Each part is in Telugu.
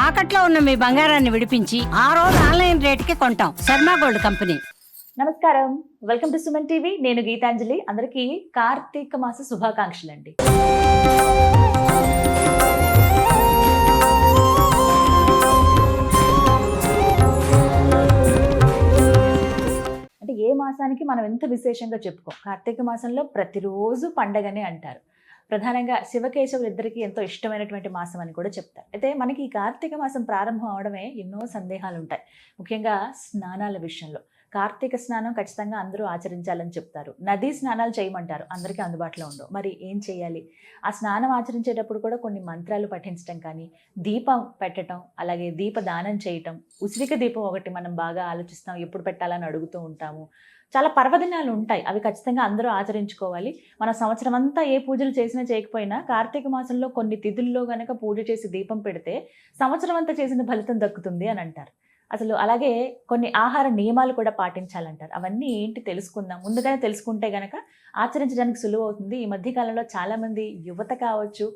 తాకట్లో ఉన్న మీ బంగారాన్ని విడిపించి ఆ రోజు ఆన్లైన్ రేటుకి కొంటాం. Sharma gold company. నమస్కారం, వెల్కమ్ టు సుమన్ టీవీ. నేను గీతాంజలి. అందరికీ కార్తీక మాస శుభాకాంక్షలు అండి. అంటే ఏ మాసానికి మనం ఎంత విశేషంగా చెప్పుకోం. కార్తీక మాసంలో ప్రతిరోజు పండగనే అంటారు. ప్రధానంగా శివకేశవులు ఇద్దరికి ఎంతో ఇష్టమైనటువంటి మాసం అని కూడా చెప్తారు. అయితే మనకి ఈ కార్తీక మాసం ప్రారంభం అవడమే ఎన్నో సందేహాలు ఉంటాయి. ముఖ్యంగా స్నానాల విషయంలో కార్తీక స్నానం ఖచ్చితంగా అందరూ ఆచరించాలని చెప్తారు. నదీ స్నానాలు చేయమంటారు, అందరికీ అందుబాటులో ఉండవు. మరి ఏం చేయాలి? ఆ స్నానం ఆచరించేటప్పుడు కూడా కొన్ని మంత్రాలు పఠించడం కానీ, దీపం పెట్టడం, అలాగే దీపదానం చేయటం, ఉసిరిక దీపం ఒకటి మనం బాగా ఆలోచిస్తాం, ఎప్పుడు పెట్టాలని అడుగుతూ ఉంటాము. చాలా పర్వదినాలు ఉంటాయి, అవి ఖచ్చితంగా అందరూ ఆచరించుకోవాలి. మన సంవత్సరం అంతా ఏ పూజలు చేసినా చేయకపోయినా కార్తీక మాసంలో కొన్ని తిథుల్లో గనక పూజ చేసి దీపం పెడితే సంవత్సరం అంతా చేసిన ఫలితం దక్కుతుంది అని అంటారు. అసలు అలాగే కొన్ని ఆహార నియమాలు కూడా పాటించాలంటారు. అవన్నీ ఏంటి తెలుసుకుందాం. ముందుగానే తెలుసుకుంటే గనక ఆచరించడానికి సులువు అవుతుంది. ఈ మధ్యకాలంలో చాలామంది యువత కావచ్చు,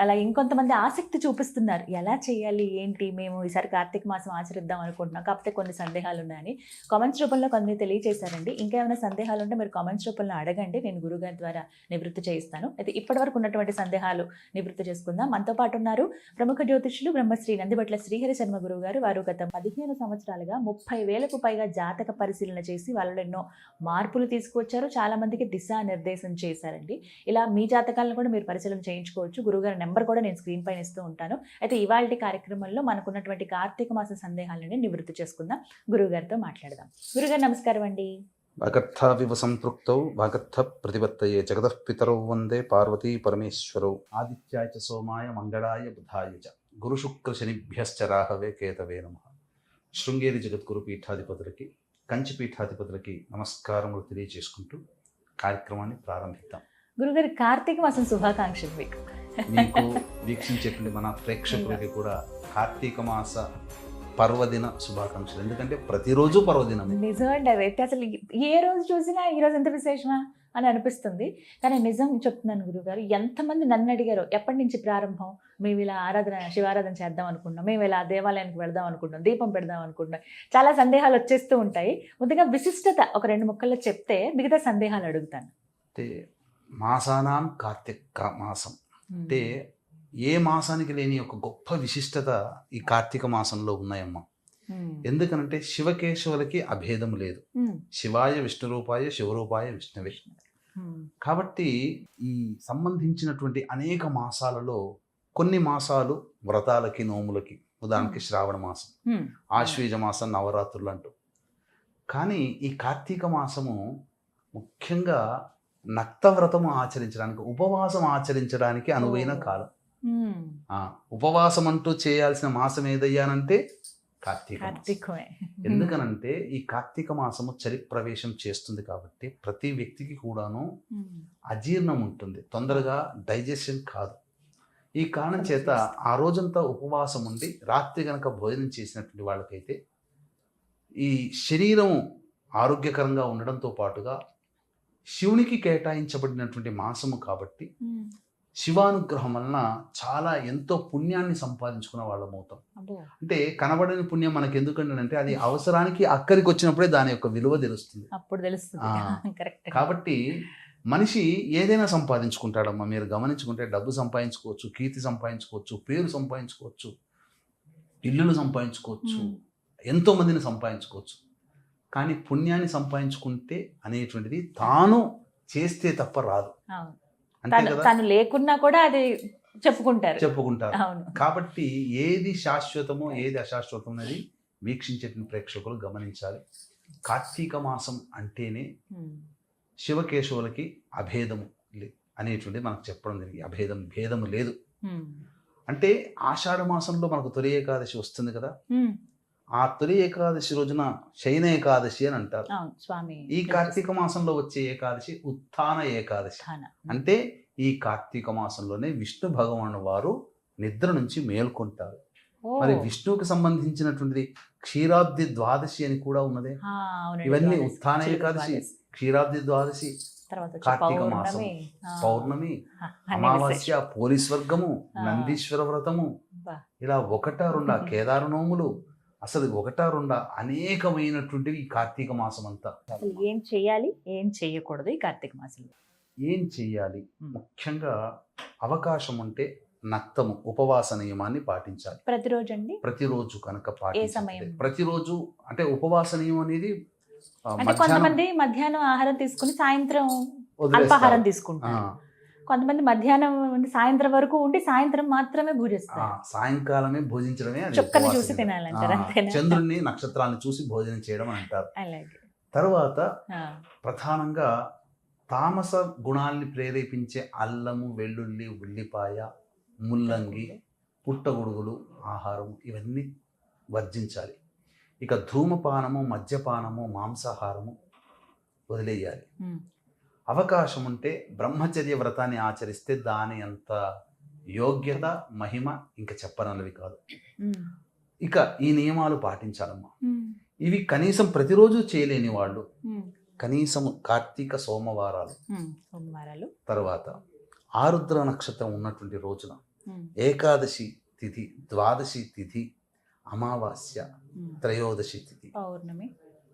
అలాగే ఇంకొంతమంది ఆసక్తి చూపిస్తున్నారు. ఎలా చేయాలి ఏంటి, మేము ఈసారి కార్తీక మాసం ఆచరిద్దాం అనుకుంటున్నాం, కాకపోతే కొన్ని సందేహాలు ఉన్నాయని కామెంట్స్ రూపంలో కొన్ని తెలియజేశారండి. ఇంకా ఏమైనా సందేహాలు ఉంటే మీరు కామెంట్స్ రూపంలో అడగండి, నేను గురుగారి ద్వారా నివృత్తి చేయిస్తాను. అయితే ఇప్పటివరకు ఉన్నటువంటి సందేహాలు నివృత్తి చేసుకుందాం. మనతో పాటు ఉన్నారు ప్రముఖ జ్యోతిష్యులు బ్రహ్మశ్రీ నందిబట్ల శ్రీహరి శర్మ గురువు గారు. వారు గత 15 సంవత్సరాలుగా 30,000కు పైగా జాతక పరిశీలన చేసి వాళ్ళలో ఎన్నో మార్పులు తీసుకువచ్చారు. చాలా మందికి దిశానిర్దేశం చేశారండి. ఇలా మీ జాతకాలను కూడా మీరు పరిశీలన చేయించుకోవచ్చు. గురుగారి నెంబర్ కూడా నేను స్క్రీన్ పైన ఇస్తూ ఉంటాను. అయితే ఇవాళ కార్యక్రమంలో మనకున్నటువంటి కార్తీక మాస సందేహాలని నివృత్తి చేసుకుందాం. గురువుగారితో మాట్లాడదాం. గురుగారు నమస్కారం అండి. వాగర్థావివ సంపృక్తౌ వాగర్థ ప్రతిపత్తయే జగతః పితరౌ వందే పార్వతీ పరమేశ్వరౌ ఆదిత్యాయ చ సోమాయ మంగళాయ బుధాయ చ గురు శుక్ర శనిభ్యశ్చ రాహవే కేతవే నమః. శృంగేరి జగద్గురు పీఠాధిపతులకి, కంచి పీఠాధిపతులకి నమస్కారములు తెలియజేసుకుంటూ కార్యక్రమాన్ని ప్రారంభిద్దాం. గురుగారు, కార్తీక మాసం శుభాకాంక్షలు మీకు. మీకు వీక్షించేటువంటి మన ప్రేక్షకులకి కూడా కార్తీక మాస పర్వదిన శుభాకాంక్షలు. ఎందుకంటే ప్రతిరోజు పర్వదినం. నిజమండి, అదైతే అసలు ఏ రోజు చూసినా ఈ రోజు ఎంత విశేషమా అని అనిపిస్తుంది. కానీ నిజం చెప్తున్నాను గురుగారు, ఎంతమంది నన్ను అడిగారో ఎప్పటి నుంచి ప్రారంభం, మేము ఇలా శివారాధన చేద్దాం అనుకుంటున్నాం, మేము ఇలా దేవాలయానికి వెళ్దాం అనుకుంటున్నాం, దీపం పెడదాం అనుకుంటున్నాం. చాలా సందేహాలు వచ్చేస్తూ ఉంటాయి. ముందుగా విశిష్టత ఒక 2 ముక్కల్లో చెప్తే మిగతా సందేహాలు అడుగుతాను. అంటే మాసానాం కార్తీక మాసం అంటే ఏ మాసానికి లేని ఒక గొప్ప విశిష్టత ఈ కార్తీక మాసంలో ఉన్నాయమ్మా. ఎందుకనంటే శివకేశవులకి అభేదం లేదు. శివాయ విష్ణు రూపాయ శివరూపాయ విష్ణువే. కాబట్టి ఈ సంబంధించినటువంటి అనేక మాసాలలో కొన్ని మాసాలు వ్రతాలకి, నోములకి, ఉదాహరణకి శ్రావణ మాసం, ఆశ్వీజ మాసం, నవరాత్రులు అంటూ. కానీ ఈ కార్తీక మాసము ముఖ్యంగా నక్తవ్రతము ఆచరించడానికి, ఉపవాసం ఆచరించడానికి అనువైన కాలం. ఉపవాసం అంటూ చేయాల్సిన మాసం ఏదయ్యానంటే కార్తీకమే. ఎందుకనంటే ఈ కార్తీక మాసము చలి ప్రవేశం చేస్తుంది కాబట్టి ప్రతి వ్యక్తికి కూడాను అజీర్ణం ఉంటుంది, తొందరగా డైజెషన్ కాదు. ఈ కారణం చేత ఆ రోజంతా ఉపవాసం ఉండి రాత్రి గనక భోజనం చేసినటువంటి వాళ్ళకైతే ఈ శరీరం ఆరోగ్యకరంగా ఉండడంతో పాటుగా శివునికి కేటాయించబడినటువంటి మాసము కాబట్టి శివానుగ్రహం వలన చాలా ఎంతో పుణ్యాన్ని సంపాదించుకున్న వాళ్ళం అవుతాం. అంటే కనబడని పుణ్యం మనకి ఎందుకంటే అది అవసరానికి అక్కడికి వచ్చినప్పుడే దాని యొక్క విలువ తెలుస్తుంది. కాబట్టి మనిషి ఏదైనా సంపాదించుకుంటాడమ్మా. మీరు గమనించుకుంటే డబ్బు సంపాదించుకోవచ్చు, కీర్తి సంపాదించుకోవచ్చు, పేరు సంపాదించుకోవచ్చు, ఇల్లులు సంపాదించుకోవచ్చు, ఎంతో మందిని సంపాదించుకోవచ్చు. కానీ పుణ్యాన్ని సంపాదించుకుంటే అనేటువంటిది తాను చేస్తే తప్ప రాదు. తను లేకున్నా కూడా అది చెప్పుకుంటారు. కాబట్టి ఏది శాశ్వతమో ఏది అశాశ్వతం అనేది వీక్షించేటువంటి ప్రేక్షకులు గమనించాలి. కార్తీక మాసం అంటేనే శివకేశవులకి అభేదము అనేటువంటిది మనకు చెప్పడం జరిగింది. భేదము లేదు. అంటే ఆషాఢ మాసంలో మనకు తొలి ఏకాదశి వస్తుంది కదా. ఆ తొలి ఏకాదశి రోజున శయన ఏకాదశి అని అంటారు. ఈ కార్తీక మాసంలో వచ్చే ఏకాదశి ఉత్థాన ఏకాదశి. అంటే ఈ కార్తీక మాసంలోనే విష్ణు భగవాను వారు నిద్ర నుంచి మేల్కొంటారు. మరి విష్ణువుకి సంబంధించినటువంటిది క్షీరాబ్ది ద్వాదశి అని కూడా ఉన్నదే. ఇవన్నీ ఉత్థాన ఏకాదశి, క్షీరాబ్ది ద్వాదశి, కార్తీక మాసం, పౌర్ణమి, అమావాస్య, పోలీస్వర్గము, నందీశ్వర వ్రతము, అబ్బా. ఇలా ఒకటా రెండా కేదారు నోములు, అసలు ఒకటా రెండా అనేకమైనటువంటివి ఈ కార్తీక మాసం అంతా. అసలు ఏం చేయాలి, ఏం చేయకూడదు ఈ కార్తీక మాసంలో? ఏం చెయ్యాలి? ముఖ్యంగా అవకాశం ఉంటే నక్తము ఉపవాస నియమాన్ని పాటించాలి. ప్రతిరోజు అండి? ప్రతిరోజు కనుక ఏ పాటించాలి. సమయం? ప్రతిరోజు అంటే ఉపవాస నియమం అనేది అంటే మధ్యాహ్నం కొంతమంది మధ్యాహ్నం ఆహారం తీసుకుని సాయంత్రం వదిలేస్తారు. అల్పాహారం ఆ, తీసుకుంటారు. కొంతమంది మధ్యాహ్నం నుండి సాయంత్రం వరకు ఉండి సాయంత్రం మాత్రమే ఆ, భుజిస్తారు. సాయంకాలమే భోజించడమే అది చుక్కని ఉపవాస చూసి నియమం. తినాలంటారు, ఆ, అంతేనా? చంద్రుడిని నక్షత్రాన్ని చూసి భోజనం చేయడం అని అంటారు. అలాగే. తర్వాత ఆ, ప్రధానంగా తామస గుణాల్ని ప్రేరేపించే అల్లము, వెల్లుల్లి, ఉల్లిపాయ, ముల్లంగి, పుట్టగొడుగులు ఆహారం ఇవన్నీ వర్జించాలి. ఇక ధూమపానము, మద్యపానము, మాంసాహారము వదిలేయాలి. ఉమ్, అవకాశం ఉంటే బ్రహ్మచర్య వ్రతాన్ని ఆచరిస్తే దాని అంత యోగ్యత, మహిమ ఇంకా చెప్పనలవి కాదు. ఉమ్, ఇక ఈ నియమాలు పాటించాలమ్మా. ఉమ్, ఇవి కనీసం ప్రతిరోజు చేయలేని వాళ్ళు ఉమ్, కనీసం కార్తీక సోమవారాలు, సోమవారాలు, తర్వాత ఆరుద్ర నక్షత్రం ఉన్నటువంటి రోజున ఉమ్, ఏకాదశి తిథి, ద్వాదశి తిథి, అమావాస్య, ఉమ్, త్రయోదశి తిథి,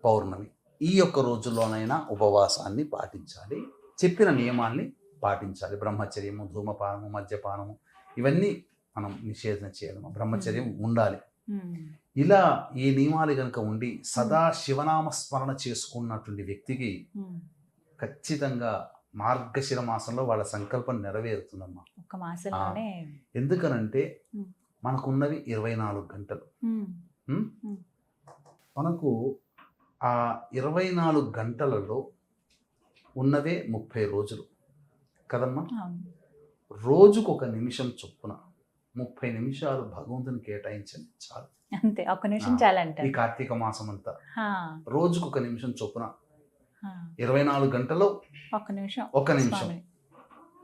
పౌర్ణమి, ఈ యొక్క రోజుల్లోనైనా ఉపవాసాన్ని పాటించాలి. చెప్పిన నియమాల్ని పాటించాలి. బ్రహ్మచర్యము, ధూమపానము, మద్యపానము ఇవన్నీ మనం నిషేధన చేయాలి. బ్రహ్మచర్యం ఉండాలి. ఉమ్, ఇలా ఈ నియమాలు కనుక ఉండి సదా శివనామ స్మరణ చేసుకున్నటువంటి వ్యక్తికి ఉమ్. ఖచ్చితంగా మార్గశిర మాసంలో వాళ్ళ సంకల్పం నెరవేరుతుందమ్మా. ఒక మాసంలోనే. ఎందుకనంటే ఉమ్. మనకున్నవి 24 గంటలు. ఉమ్, ఉమ్? ఉమ్. మనకు ఆ 24 గంటలలో ఉన్నవే 30 రోజులు కదమ్మా. అవును. రోజుకు 1 నిమిషం చొప్పున 30 నిమిషాలు భగవంతుని కేటాయించండి చాలు. అంతే, ఒక్క నిమిషం ఈ చాలంటారు. కార్తీక మాసం అంతా హా, రోజుకు 1 నిమిషం చొప్పున హా. 24 గంటల్లో ఒక్క నిమిషం. 1 నిమిషం. స్వామి.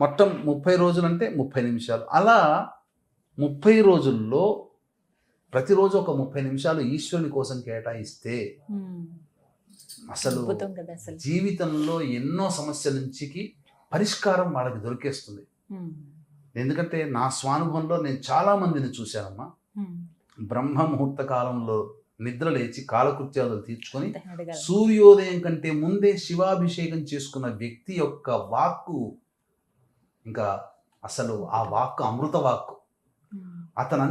మొత్తం 30 రోజులంటే 30 నిమిషాలు. అలా 30 రోజుల్లో ప్రతిరోజు ఒక 30 నిమిషాలు ఈశ్వరుని కోసం కేటాయిస్తే ఉమ్. అసలు అద్భుతం కదా అసలు. జీవితంలో ఎన్నో సమస్యల నుంచికి పరిష్కారం వాళ్ళకి దొరికేస్తుంది. ఉమ్, ఎందుకంటే నా స్వానుభవంలో నేను చాలా మందిని చూశానమ్మా. ఉమ్. బ్రహ్మ ముహూర్త కాలంలో నిద్ర లేచి కాలకృత్యాలు తీర్చుకొని అడగాలి. సూర్యోదయం కంటే ముందే శివాభిషేకం చేసుకున్న వ్యక్తి యొక్క వాక్కు ఇంకా అసలు ఆ వాక్కు అమృత వాక్కు. ఉమ్. అతను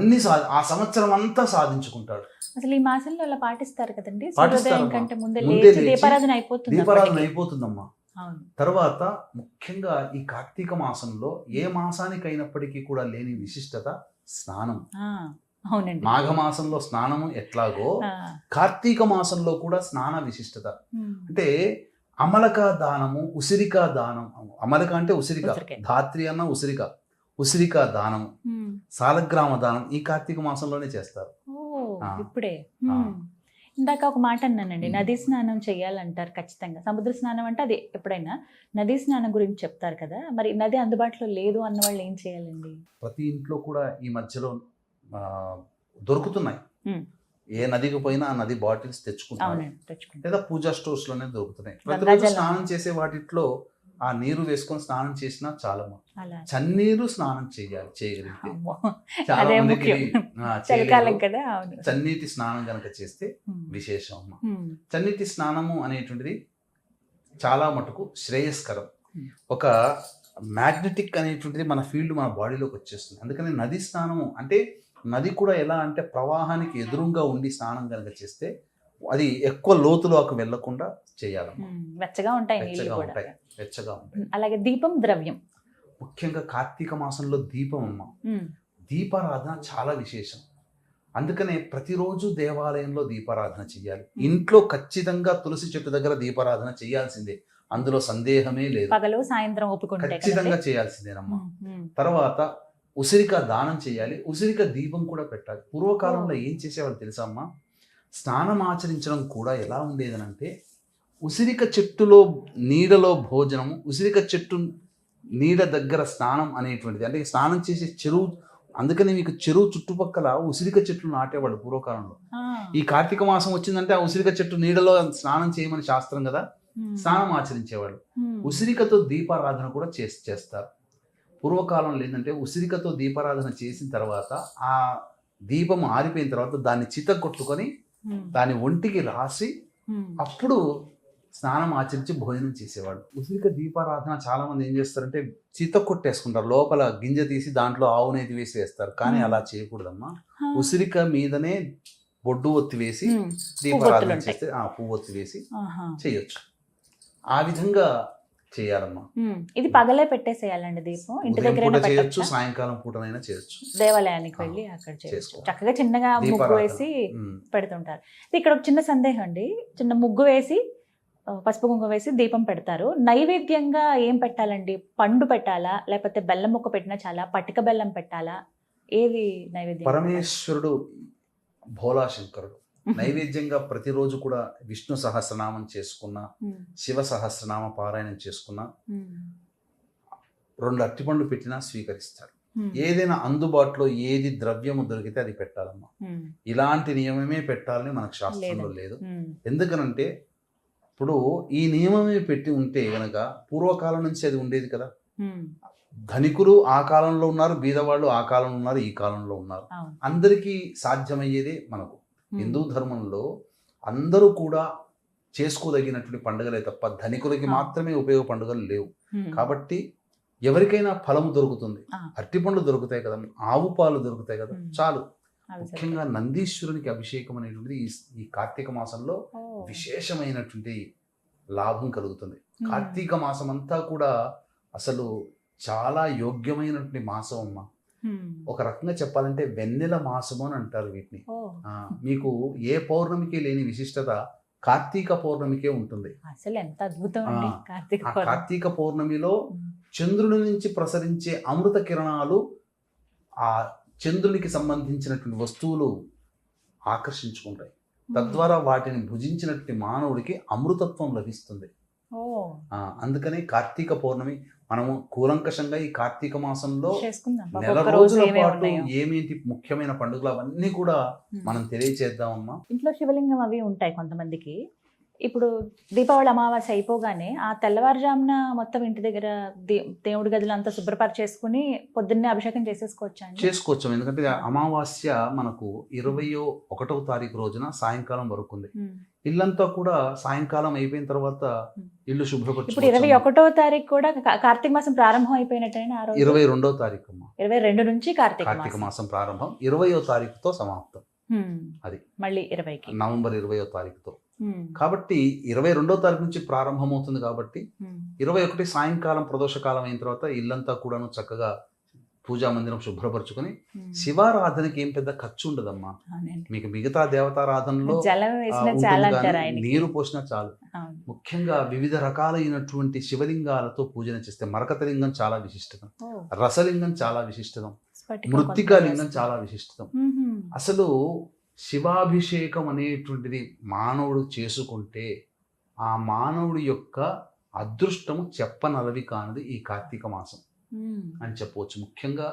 ఆ సంవత్సరం అంతా సాధించుకుంటాడు. అసలు ఈ మాసంలో అలా పాటిస్తారు కదండి, పాటిస్తారమ్మా. సూర్యోదయం కంటే ముందే ముందే లేచి లేచి దీపారాధన అయిపోతుంది దీపారాధన అప్పటికి. అయిపోతుందమ్మా. అవును. తర్వాత ముఖ్యంగా ఈ కార్తీక మాసంలో ఏ మాసానికి అయినప్పటికీ కూడా లేని విశిష్టత స్నానం. ఆ, అవునండి. మాఘమాసంలో స్నానము ఎట్లాగో ఆ, కార్తీక మాసంలో కూడా స్నాన విశిష్టత. ఉమ్. అంటే అమలక దానము, ఉసిరిక దానం. అమలక అంటే ఉసిరిక, ఉసిరికాయ. ధాత్రి అన్న ఉసిరిక, ఉసిరిక దానం, ఉమ్. సాలగ్రామ దానం ఈ కార్తీక మాసంలోనే చేస్తారు. ఓ, ఆ. ఇప్పుడే. ఆ. ఉమ్. ఇందాక ఒక మాట అన్నానండి, ఉమ్. నదీ స్నానం చేయాలంటారు ఖచ్చితంగా. సముద్ర స్నానం అంటే అది ఎప్పుడైనా, నదీ స్నానం గురించి చెప్తారు కదా, మరి నది అందుబాటులో లేదు అన్న వాళ్ళు ఏం చేయాలండి? ప్రతి ఇంట్లో కూడా ఈ మధ్యలో దొరుకుతున్నాయి. ఉమ్. ఏ నదికి పోయినా ఆ నది బాటిల్స్ తెచ్చుకుంటారు, అవునండి, తెచ్చుకుంటాం. లేదా పూజా స్టోర్స్ లోనే దొరుకుతున్నాయి. ప్రతిరోజు గంగాజలం. స్నానం చేసే వాటిట్లో ఆ నీరు వేసుకొని స్నానం చేసినా చాలమ్మా. అలా. చన్నీరు స్నానం చేయగలిగితే అమ్మో. చాలా అదే మందికి ముఖ్యం. ఇది, చలికాలం చేయలేరు. కదా. అవును. చన్నీటి స్నానం కనుక చేస్తే ఉమ్. విశేషం అమ్మ. ఉమ్. చన్నీటి స్నానము అనేటువంటిది చాలా మటుకు శ్రేయస్కరం. Hmm. ఒక మ్యాగ్నెటిక్ అనేటువంటిది మన ఫీల్డ్ మన బాడీలోకి వచ్చేస్తుంది. అందుకని నది స్నానము అంటే నది కూడా ఎలా అంటే ప్రవాహానికి ఎదురుగా ఉండి స్నానం కనుక చేస్తే అది ఎక్కువ లోతులోకి వెళ్లకుండా చేయాలమ్మా. ఉమ్. వెచ్చగా ఉంటాయి నీళ్ళు వెచ్చగా కూడా. ఉంటాయి, వెచ్చగా ఉంటాయి. అలాగే దీపం, ద్రవ్యం. ముఖ్యంగా కార్తీక మాసంలో దీపం అమ్మ, ఉమ్. దీపారాధన చాలా విశేషం. అందుకనే ప్రతిరోజు దేవాలయంలో దీపారాధన చేయాలి. ఇంట్లో ఖచ్చితంగా తులసి చెట్టు దగ్గర దీపారాధన చేయాల్సిందే, అందులో సందేహమే లేదు. పగలు సాయంత్రం ఒప్పుకుంటే ఖచ్చితంగా చేయాల్సిందేనమ్మా. తర్వాత ఉసిరిక దానం చేయాలి, ఉసిరిక దీపం కూడా పెట్టాలి. పూర్వకాలంలో ఏం చేసేవాళ్ళు తెలుసా అమ్మా? స్నానం ఆచరించడం కూడా ఎలా ఉండేదనంటే ఉసిరిక చెట్టులో నీడలో భోజనము, ఉసిరిక చెట్టు నీడ దగ్గర స్నానం అనేటువంటిది. అంటే స్నానం చేసే చెరువు, అందుకని మీకు చెరువు చుట్టుపక్కల ఉసిరిక చెట్లు నాటేవాళ్ళు పూర్వకాలంలో. ఈ కార్తీక మాసం వచ్చిందంటే ఆ ఉసిరిక చెట్టు నీడలో స్నానం చేయమని శాస్త్రం కదా, స్నానం ఆచరించేవాళ్ళు. ఉసిరికతో దీపారాధన కూడా చేస్తారు. పూర్వకాలంలో ఏంటంటే ఉసిరికతో దీపారాధన చేసిన తర్వాత ఆ దీపం ఆరిపోయిన తర్వాత దాన్ని చితగొట్టుకొని దాని ఒంటికి రాసి అప్పుడు స్నానం ఆచరించి భోజనం చేసేవాళ్ళు. ఉసిరిక దీపారాధన చాలా మంది ఏం చేస్తారంటే చిత కొట్టేసుకుంటారు, లోపల గింజ తీసి దాంట్లో ఆవు నేతి వేసి వేస్తారు. కానీ అలా చేయకూడదమ్మా. ఉసిరిక మీదనే బొడ్డు ఒత్తి వేసి దీపారాధన చేస్తే పువ్వు ఒత్తి వేసి చేయొచ్చు. ఆ విధంగా చేయాలమ్మా. ఇది పగలే పెట్టేసేయాలండి దీపం, ఇంటి దగ్గర చేయొచ్చు, సాయంకాలం పూటనైనా చేయొచ్చు, దేవాలయానికి వెళ్ళి అక్కడ చేయొచ్చు. చక్కగా చిన్నగా ముగ్గు వేసి పెడుతుంటారు. ఇక్కడ ఒక చిన్న సందేహం అండి, చిన్న ముగ్గు వేసి పసుపు కుంకుమ వేసి దీపం పెడతారు. నైవేద్యంగా ఏం పెట్టాలండి? పండు పెట్టాలా, లేకపోతే బెల్లం ముక్క పెట్టినా చాలా, పటిక బెల్లం పెట్టాలా? ఏది నైవేద్యం? పరమేశ్వరుడు భోలాశంకరుడు నైవేద్యంగా ప్రతిరోజు కూడా విష్ణు సహస్రనామం చేసుకున్నా, శివ సహస్రనామ పారాయణం చేసుకున్నా, 2 అరటిపండ్లు పెట్టినా స్వీకరిస్తాడు. ఏదైనా అందుబాటులో ఏది ద్రవ్యము దొరికితే అది పెట్టాలమ్మా. ఇలాంటి నియమమే పెట్టాలని మనకు శాస్త్రంలో లేదు. ఎందుకనంటే ఇప్పుడు ఈ నియమమే పెట్టి ఉంటే గనక పూర్వకాలం నుంచి అది ఉండేది కదా. ధనికులు ఆ కాలంలో ఉన్నారు, బీదవాళ్ళు ఆ కాలంలో ఉన్నారు, ఈ కాలంలో ఉన్నారు. అందరికీ సాధ్యమయ్యేదే మనకు హిందూ ధర్మంలో అందరూ కూడా చేసుకోదగినటువంటి పండుగలే తప్ప ధనికులకి మాత్రమే ఉపయోగ పండుగలు లేవు. కాబట్టి ఎవరికైనా ఫలము దొరుకుతుంది, అరటిపండ్లు దొరుకుతాయి కదా, ఆవు పాలు దొరుకుతాయి కదా, చాలు. ముఖ్యంగా నందీశ్వరునికి అభిషేకం అనేటువంటిది ఈ కార్తీక మాసంలో విశేషమైనటువంటి లాభం కలుగుతుంది. కార్తీక మాసం అంతా కూడా అసలు చాలా యోగ్యమైనటువంటి మాసం అమ్మ. ఒక రకంగా చెప్పాలంటే వెన్నెల మాసము అని అంటారు వీటిని. మీకు ఏ పౌర్ణమికి లేని విశిష్టత కార్తీక పౌర్ణమికే ఉంటుంది. అసలు ఎంత అద్భుతం అండి కార్తీక పౌర్ణమిలో చంద్రుడి నుంచి ప్రసరించే అమృత కిరణాలు ఆ చంద్రునికి సంబంధించినటువంటి వస్తువులు ఆకర్షించుకుంటాయి. తద్వారా వాటిని భుజించినటువంటి మానవుడికి అమృతత్వం లభిస్తుంది. అందుకని కార్తీక పౌర్ణమి మనము కూలంకషంగా ఈ కార్తీక మాసంలో నెల రోజుల పాటు ఏమేంటి ముఖ్యమైన పండుగలు అవన్నీ కూడా మనం తెలియచేద్దామమ్మా. ఇంట్లో శివలింగం అవి ఉంటాయి కొంతమందికి. ఇప్పుడు దీపావళి అమావాస్య అయిపోగానే ఆ తెల్లవారుజామున మొత్తం ఇంటి దగ్గర దేవుడి గదులు అంతా శుభ్రపరిచేసుకుని పొద్దున్నే అభిషేకం చేసుకోవచ్చు. ఎందుకంటే అమావాస్య మనకు 21వ తారీఖు రోజున సాయంకాలం వరకు ఉంది. ఇల్లంతా కూడా సాయంకాలం అయిపోయిన తర్వాత ఇల్లు శుభ్రపరచు. ఇప్పుడు 21వ తారీఖు కూడా కార్తీక మాసం ప్రారంభం అయిపోయినట్టయినా 22వ తారీఖు 22 నుంచి కార్తీక మాసం ప్రారంభం, 20వ తారీఖుతో సమాప్తం. అది మళ్ళీ 20కి నవంబర్ 20వ తారీఖుతో. కాబట్టి 22వ తారీఖు నుంచి ప్రారంభమవుతుంది. కాబట్టి 21 సాయంకాలం ప్రదోషకాలం అయిన తర్వాత ఇల్లంతా కూడాను చక్కగా పూజా మందిరం శుభ్రపరచుకొని శివారాధనకి ఏం పెద్ద ఖర్చు ఉండదమ్మా. మీకు మిగతా దేవతారాధనలో నీరు పోసినా చాలు. ముఖ్యంగా వివిధ రకాలైనటువంటి శివలింగాలతో పూజన చేస్తే మరకతలింగం చాలా విశిష్టం, రసలింగం చాలా విశిష్టం, మృత్తికాలింగం చాలా విశిష్టం. అసలు శివాభిషేకం అనేటువంటిది మానవుడు చేసుకుంటే ఆ మానవుడి యొక్క అదృష్టము చెప్పనలవి కానిది ఈ కార్తీక మాసం అని చెప్పవచ్చు. ముఖ్యంగా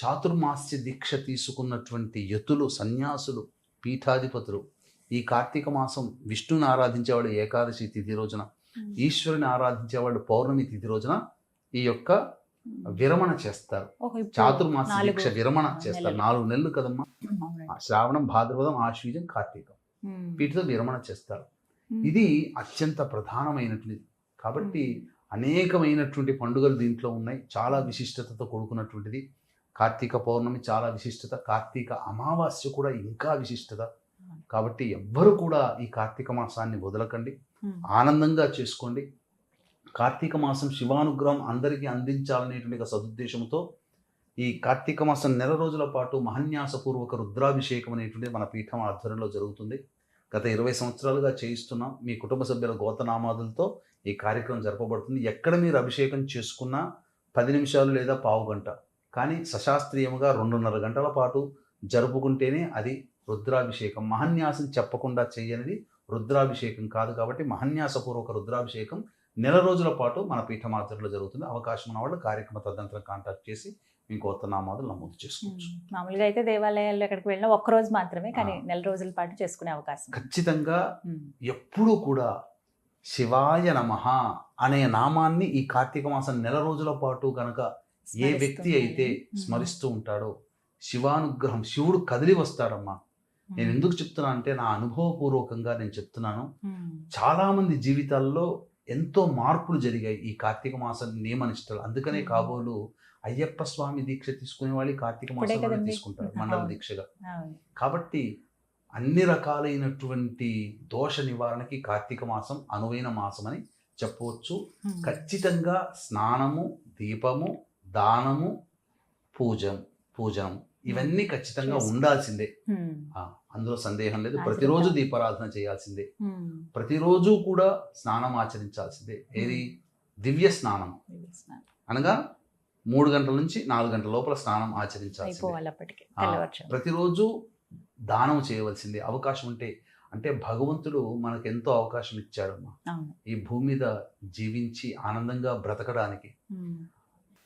చాతుర్మాస్య దీక్ష తీసుకున్నటువంటి యతులు, సన్యాసులు, పీఠాధిపతులు ఈ కార్తీక మాసం విష్ణుని ఆరాధించేవాళ్ళు ఏకాదశి తిథి రోజున, ఈశ్వరుని ఆరాధించేవాళ్ళు పౌర్ణమి తిథి రోజున ఈ యొక్క విరమణ చేస్తారు. చాతుర్మాస దీక్ష విరమణ చేస్తారు. 4 నెలలు కదమ్మా, శ్రావణం, భాద్రపదం, ఆశ్వీజం, కార్తీకం, వీటితో విరమణ చేస్తారు. ఇది అత్యంత ప్రధానమైనటువంటిది. కాబట్టి అనేకమైనటువంటి పండుగలు దీంట్లో ఉన్నాయి. చాలా విశిష్టతతో కూడుకున్నటువంటిది కార్తీక పౌర్ణమి, చాలా విశిష్టత. కార్తీక అమావాస్య కూడా ఇంకా విశిష్టత. కాబట్టి ఎవ్వరు కూడా ఈ కార్తీక మాసాన్ని వదలకండి, ఆనందంగా చేసుకోండి. కార్తీక మాసం శివానుగ్రహం అందరికీ అందించాలనేటువంటి సదుద్దేశంతో ఈ కార్తీక మాసం నెల రోజుల పాటు మహన్యాసపూర్వక రుద్రాభిషేకం అనేటువంటిది మన పీఠం ఆధ్వర్యంలో జరుగుతుంది. గత 20 సంవత్సరాలుగా చేయిస్తున్నాం. మీ కుటుంబ సభ్యుల గోతనామాదులతో ఈ కార్యక్రమం జరపబడుతుంది. ఎక్కడ మీరు అభిషేకం చేసుకున్నా 10 నిమిషాలు లేదా పావు గంట, కానీ సశాస్త్రీయముగా 2.5 గంటల పాటు జరుపుకుంటేనే అది రుద్రాభిషేకం. మహన్యాసం చెప్పకుండా చేయనిది రుద్రాభిషేకం కాదు. కాబట్టి మహన్యాసపూర్వక రుద్రాభిషేకం నెల రోజుల పాటు మన పీఠమాధ్వర్యంలో జరుగుతుంది. అవకాశం ఉన్న వాళ్ళు కార్యక్రమ తదనంతరం కాంటాక్ట్ చేసి మీ కొత్త నామాదులు నమోదు చేసుకోవచ్చు. మామూలుగా అయితే దేవాలయాల్లో ఎక్కడికి వెళ్ళినా 1 రోజు మాత్రమే, కానీ నెల రోజుల పాటు చేసుకునే అవకాశం ఖచ్చితంగా. ఎప్పుడూ కూడా శివాయ నమః అనే నామాన్ని ఈ కార్తీక మాసం నెల రోజుల పాటు కనుక ఏ వ్యక్తి అయితే స్మరిస్తూ ఉంటాడో శివానుగ్రహం, శివుడు కదిలి వస్తాడమ్మా. నేను ఎందుకు చెప్తున్నా అంటే నా అనుభవపూర్వకంగా నేను చెప్తున్నాను. చాలా మంది జీవితాల్లో ఎంతో మార్పులు జరిగాయి ఈ కార్తీక మాసం నియమనిష్టలు. అందుకనే కాబోలు అయ్యప్ప స్వామి దీక్ష తీసుకునే వాళ్ళు కార్తీక మాసంలో తీసుకుంటారు మండల దీక్షగా. కాబట్టి అన్ని రకాలైనటువంటి దోష నివారణకి కార్తీక మాసం అనువైన మాసం అని చెప్పవచ్చు. ఖచ్చితంగా స్నానము, దీపము, దానము, పూజనం ఇవన్నీ ఖచ్చితంగా ఉండాల్సిందే, అందులో సందేహం లేదు. ప్రతిరోజు దీపారాధన చేయాల్సిందే, ప్రతిరోజు కూడా స్నానం ఆచరించాల్సిందే. ఏది దివ్య స్నానం అనగా 3 గంటల నుంచి 4 గంటల లోపల స్నానం ఆచరించాల్సిందే. ప్రతిరోజు దానం చేయవలసిందే అవకాశం ఉంటే. అంటే భగవంతుడు మనకు ఎంతో అవకాశం ఇచ్చాడమ్మా ఈ భూమి మీద జీవించి ఆనందంగా బ్రతకడానికి.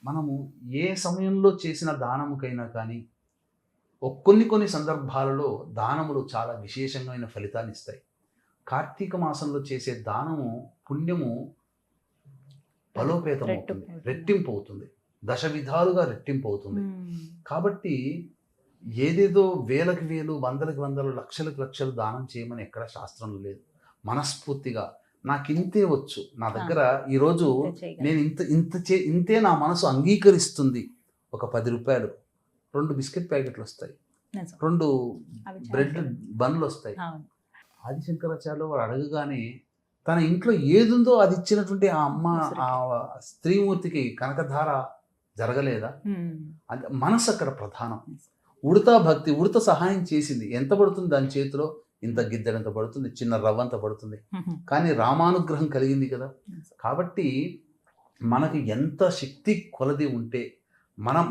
మనము ఏ సమయంలో చేసిన దానముకైనా కానీ కొన్ని సందర్భాలలో దానములు చాలా విశేషమైన ఫలితాన్ని ఇస్తాయి. కార్తీక మాసంలో చేసే దానము పుణ్యము బలోపేతం అవుతుంది, రెట్టింపు అవుతుంది, 10 విధాలుగా రెట్టింపు అవుతుంది. కాబట్టి ఏదేదో వేలకు వేలు, వందలకు వందలు, లక్షలకు లక్షలు దానం చేయమని ఎక్కడ శాస్త్రంలో లేదు. మనస్ఫూర్తిగా నాకు ఇంతే వచ్చు, నా దగ్గర ఈరోజు నేను ఇంతే నా మనసు అంగీకరిస్తుంది. ఒక 10 రూపాయలు, 2 బిస్కెట్ ప్యాకెట్లు వస్తాయి, 2 బ్రెడ్ బన్లు వస్తాయి. ఆదిశంకరాచార్యులు వారు అడగగానే తన ఇంట్లో ఏదుందో అది ఇచ్చినటువంటి ఆ అమ్మ, ఆ స్త్రీమూర్తికి కనకధార జరగలేదా? మనసు అక్కడ ప్రధానం. ఉడతా భక్తి, ఉడత సహాయం చేసింది. ఎంత పడుతుంది దాని చేతిలో? ఇంత గిద్దెడంత పడుతుంది, చిన్న రవ్వంత పడుతుంది. కానీ రామానుగ్రహం కలిగింది కదా. కాబట్టి మనకు ఎంత శక్తి కొలది ఉంటే,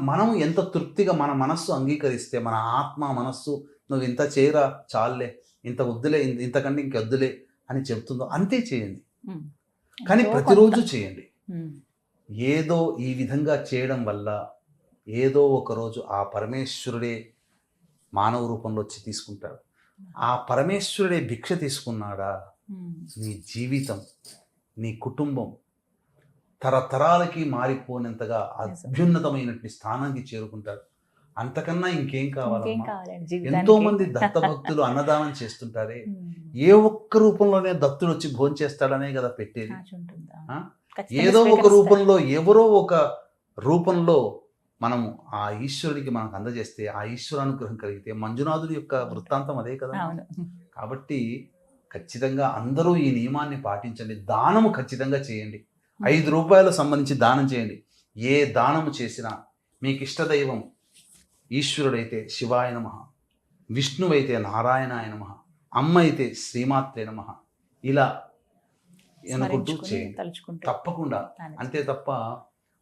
మనం ఎంత తృప్తిగా మన మనస్సు అంగీకరిస్తే, మన ఆత్మ మనస్సు నువ్వు ఇంత చేయరా, చాలులే, ఇంత వద్దులే, ఇంతకంటే ఇంకొద్దులే అని చెప్తుందో అంతే చేయండి. కానీ ప్రతిరోజు చేయండి. ఏదో ఈ విధంగా చేయడం వల్ల ఏదో ఒకరోజు ఆ పరమేశ్వరుడే మానవ రూపంలో వచ్చి తీసుకుంటాడు. ఆ పరమేశ్వరుడే భిక్ష తీసుకున్నాడా, నీ జీవితం, నీ కుటుంబం తరతరాలకి మారిపోయినంతగా అత్యున్నతమైనటువంటి స్థానానికి చేరుకుంటాడు. అంతకన్నా ఇంకేం కావాలమ్మా? ఎంతో మంది దత్త భక్తులు అన్నదానం చేస్తుంటారే, ఏ ఒక్క రూపంలోనే దత్తుడు వచ్చి భోంచేస్తాడనే కదా పెట్టేది. ఏదో ఒక రూపంలో, ఎవరో ఒక రూపంలో మనము ఆ ఈశ్వరుడికి మనకు అందజేస్తే, ఆ ఈశ్వరానుగ్రహం కలిగితే, మంజునాథుడి యొక్క వృత్తాంతం అదే కదా. కాబట్టి ఖచ్చితంగా అందరూ ఈ నియమాన్ని పాటించండి. దానము ఖచ్చితంగా చేయండి. 5 రూపాయలు సంబంధించి దానం చేయండి. ఏ దానము చేసినా మీకు ఇష్టదైవం ఈశ్వరుడైతే శివాయ నమః, విష్ణువైతే నారాయణాయ నమః, అమ్మ అయితే శ్రీమాత్రే నమః, ఇలా అనుకుంటూ చేయండి తప్పకుండా. అంతే తప్ప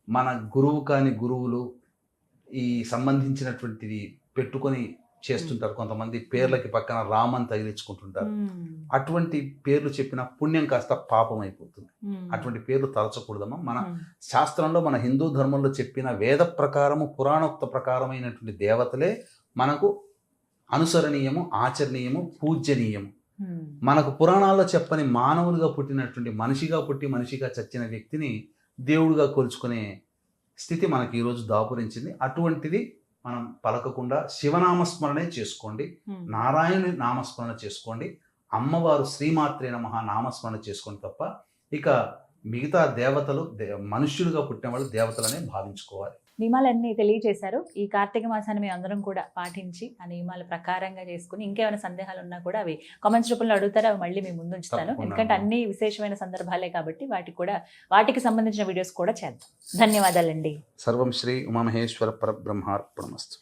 మన గురువు కాని గురువులు ఈ సంబంధించినటువంటిది పెట్టుకొని చేస్తుంటారు. కొంతమంది పేర్లకి పక్కన రామని తగిలించుకుంటుంటారు. అటువంటి పేర్లు చెప్పిన పుణ్యం కాస్త పాపం అయిపోతుంది. అటువంటి పేర్లు తలచకూడదమ్మా. మన శాస్త్రంలో, మన హిందూ ధర్మంలో చెప్పిన వేద ప్రకారము, పురాణోక్త ప్రకారమైనటువంటి దేవతలే మనకు అనుసరణీయము, ఆచరణీయము, పూజ్యనీయము. మనకు పురాణాల్లో చెప్పని మానవులుగా పుట్టినటువంటి, మనిషిగా పుట్టి మనిషిగా చచ్చిన వ్యక్తిని దేవుడిగా కొలుచుకునే స్థితి మనకి ఈరోజు దాపురించింది. అటువంటిది మనం పలకకుండా శివనామస్మరణే చేసుకోండి, నారాయణుని నామస్మరణ చేసుకోండి, అమ్మవారు శ్రీమాత్రే నమః నామస్మరణ చేసుకోండి తప్ప ఇక మిగతా దేవతలు మనుష్యులుగా పుట్టిన వాళ్ళు దేవతలనే భావించుకోవాలి. నియమాలన్నీ తెలియజేశారు. ఈ కార్తీక మాసాన్ని మేము అందరం కూడా పాటించి ఆ నియమాల ప్రకారంగా చేసుకుని, ఇంకేమైనా సందేహాలు ఉన్నా కూడా అవి కామెంట్స్ రూపంలో అడుగుతారు, అవి మళ్ళీ మేము ముందు ఉంచుతాను. ఎందుకంటే అన్ని విశేషమైన సందర్భాలే కాబట్టి వాటికి సంబంధించిన వీడియోస్ కూడా చేద్దాం. ధన్యవాదాలండి. సర్వం శ్రీ ఉమామహేశ్వర పరబ్రహ్మార్పణమస్తు.